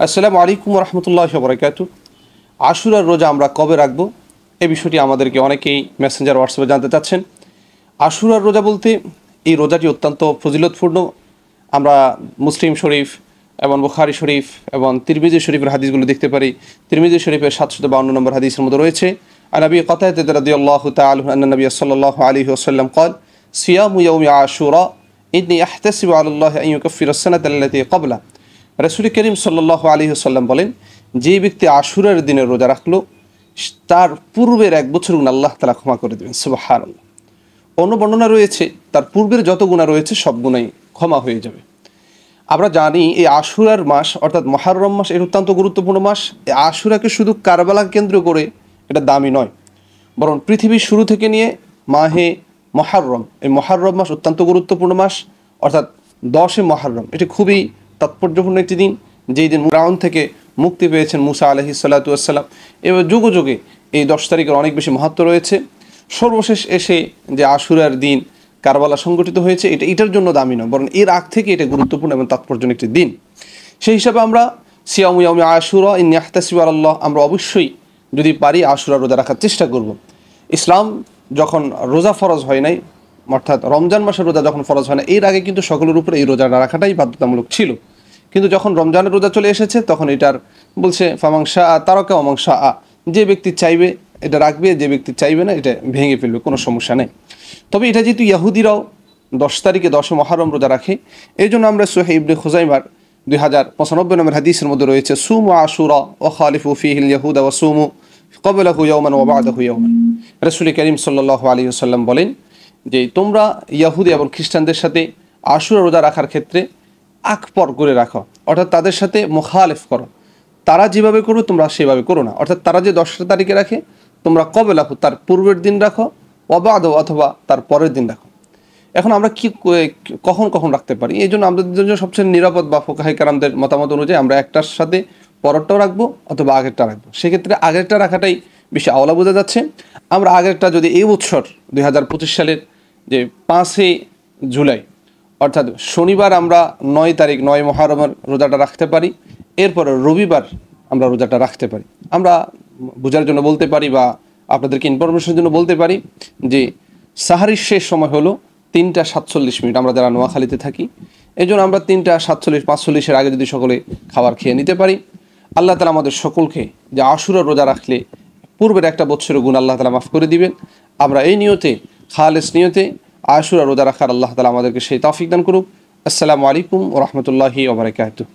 আসসালামু আলাইকুম রহমতুল্লাহি ওয়া বারাকাতুহু। আশুরার রোজা আমরা কবে রাখব এই বিষয়টি আমাদেরকে অনেকেই মেসেঞ্জার হোয়াটসঅ্যাপে জানতে চাচ্ছেন। আশুরার রোজা বলতে এই রোজাটি অত্যন্ত ফজিলতপূর্ণ। আমরা মুসলিম শরীফ এবং বুখারী শরীফ এবং তিরমিজি শরীফের হাদিসগুলো দেখতে পারি। তিরমিজি শরীফের 752 নম্বর হাদিসের মধ্যে রয়েছে, আন আবি কাতাদা রাদিয়াল্লাহু তাআলা আন্না নবী সাল্লাল্লাহু আলাইহি ওয়াসাল্লাম قال صيام يوم عاشوراء إني أحتسب على الله أن يكفر السنة التي قبله। রাসূল করিম সাল্লাল্লাহু আলাইহি ওয়াসাল্লাম বলেন, যে ব্যক্তি আশুরার দিনে রোজা রাখলো তার পূর্বের এক বছর গুনাহ আল্লাহ তাআলা ক্ষমা করে দেবেন। সুবহানাল্লাহ। অন্য বর্ণনা রয়েছে তার পূর্বের যত গুনাহ রয়েছে সব গুনাহই ক্ষমা হয়ে যাবে। আমরা জানি এই আশুরার মাস অর্থাৎ মুহররম মাস এর অত্যন্ত গুরুত্বপূর্ণ মাস। এই আশুরাকে শুধু কারবালা কেন্দ্র করে এটা দামি নয়, বরং পৃথিবীর শুরু থেকে নিয়ে মাহে মুহররম, এই মুহররম মাস অত্যন্ত গুরুত্বপূর্ণ মাস। অর্থাৎ 10 মুহররম এটি খুবই তাৎপর্যপূর্ণ একটি দিন, যেই দিন ফিরআউন থেকে মুক্তি পেয়েছেন মুসা আলাইহিস সালাতু ওয়াস সালাম। এবার যুগে যুগে এই 10 তারিখের অনেক বেশি মাহাত্ম্য রয়েছে। সর্বশেষ এসে যে আশুরার দিন কারবালা সংগঠিত হয়েছে এটার জন্য দামি নয়, বরং এর আগ থেকে এটা গুরুত্বপূর্ণ এবং তাৎপর্যপূর্ণ একটি দিন। সেই হিসাবে আমরা সিয়ামু ইয়াউমি আশুরা ইন্নী আহতাসিবু আলাল্লাহ, আমরা অবশ্যই যদি পারি আশুরা রোজা রাখার চেষ্টা করব। ইসলাম যখন রোজা ফরজ হয় নাই, অর্থাৎ রমজান মাসের রোজা যখন ফরজ হয় না, এর আগে কিন্তু সকলের উপরে এই রোজা রাখাটাই বাধ্যতামূলক ছিল। কিন্তু যখন রমজানের রোজা চলে এসেছে তখন এটার বলছে ফামাংশা তারকা অমাংশা আ, যে ব্যক্তি চাইবে এটা রাখবে, যে ব্যক্তি চাইবে না এটা ভেঙে ফেলবে, কোনো সমস্যা নেই। তবে এটা যেহেতু ইয়াহুদিরাও 10 তারিখে 10 মুহররম রোজা রাখে, এই জন্য আমরা সহিহ ইবনে খুজাইমার 2095 নম্বর হাদিসের মধ্যে রয়েছে সুমু আশুরা ওয়া খালিফু ফীহিল ইয়াহুদা ওয়া সুমু ক্বাবলাহু ইয়াওমান ওয়া বা'দাহু ইয়াওমান। রাসূল করিম সাল্লাল্লাহু আলাইহি ওয়াসাল্লাম বলেন যে তোমরা ইহুদি এবং খ্রিস্টানদের সাথে আশুরা রোজা রাখার ক্ষেত্রে আকপর করে রাখো, অর্থাৎ তাদের সাথে মুখালিফ করো। তারা যেভাবে করবে তোমরা সেভাবে করো না। অর্থাৎ তারা যে 10 তারিখে রাখে তোমরা কবেলাহু তার পূর্বের দিন রাখো, ওয়াবাদু অথবা তার পরের দিন রাখো। এখন আমরা কি কখন কখন রাখতে পারি? এই জন্য আমাদের জন্য সবচেয়ে নিরাপদ বা ফুকাহায়ে কেরামদের মতামত অনুযায়ী আমরা একটার সাথে পরেরটাও রাখবো অথবা আগেরটা রাখবো। সেক্ষেত্রে আগেরটা রাখাটাই বেশি আওলা বোঝা যাচ্ছে। আমরা আগেরটা যদি এই বছর 2025 সালের যে 5 জুলাই অর্থাৎ শনিবার আমরা 9 তারিখ 9 মুহররমের রোজাটা রাখতে পারি, এরপরে রবিবার আমরা রোজাটা রাখতে পারি। আমরা বোঝার জন্য বলতে পারি বা আপনাদেরকে ইনফরমেশনের জন্য বলতে পারি যে সাহারির শেষ সময় হলো 3টা 47 মিনিট, আমরা যারা নোয়াখালীতে থাকি। এই জন্য আমরা 3টা 47 45-এর আগে যদি সকলে খাবার খেয়ে নিতে পারি, আল্লাহ তাআলা আমাদের সকলকে যে আশুরা রোজা রাখলে পূর্বের একটা বছরের গুণ আল্লাহ তাআলা মাফ করে দিবেন। আমরা এই নিয়তে খালেস নিয়তে আশুরা রোজা রাখার আল্লাহ তাআলা আমাদেরকে সেই তৌফিক দান করুক। আসসালামু আলাইকুম ওয়া রাহমাতুল্লাহি ওয়া বারাকাতুহু।